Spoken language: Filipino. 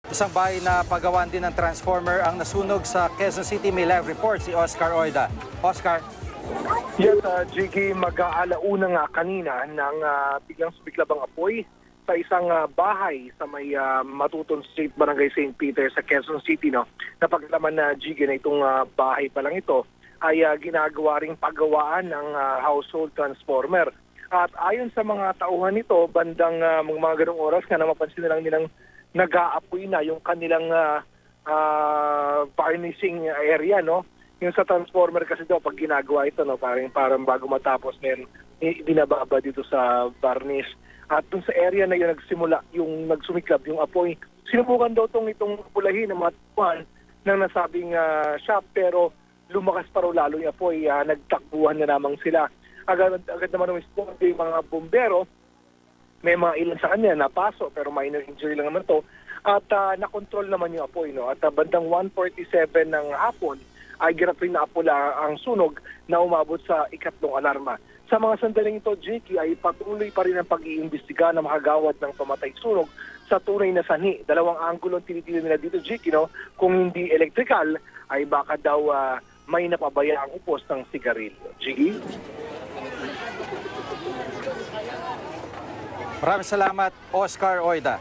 Isang bahay na pagawan din ng transformer ang nasunog sa Quezon City. May live report si Oscar Oida. Oscar. Yes, Jiggy, mag-aalauna nga kanina nang biglang sumiklab ang apoy sa isang bahay sa may Matuton Street, Barangay St. Peter sa Quezon City. No? Napaglaman na Jiggy na itong bahay pa lang ito ay ginagawa ring paggawaan ng household transformer. At ayon sa mga tauhan nito, bandang mga ganong oras nga na mapansin na lang nilang nag-aapoy na yung kanilang varnishing area, no? Yung sa transformer kasi daw pag ginagawa ito, no, parang bago matapos meron binababa dito sa varnish. At dun sa area na yun nagsimula yung nagsumiklab yung apoy. Sinubukan daw itong pulahin ng mga tuwan ng nasabing shop, pero lumakas pa raw lalo yung apoy. Nagtakbuhan na namang sila. Agad naman umisponde yung mga bumbero. May mga ilan sa kanya napaso pero minor injury lang naman to. At nakontrol naman yung apoy. No? At bandang 1:47 ng hapon ay ginapin na apula ang sunog na umabot sa ikatlong alarma. Sa mga sandaling ito, Jiki, ay patuloy pa rin ang pag-iimbestiga na makagawad ng pamatay sunog sa tunay na sanhi. Dalawang anggulo ang tinitili nila dito, Jiki, no? Kung hindi electrical, ay baka daw may napabaya ang upos ng sigarilyo. Jiki? Maraming salamat, Oscar Oida.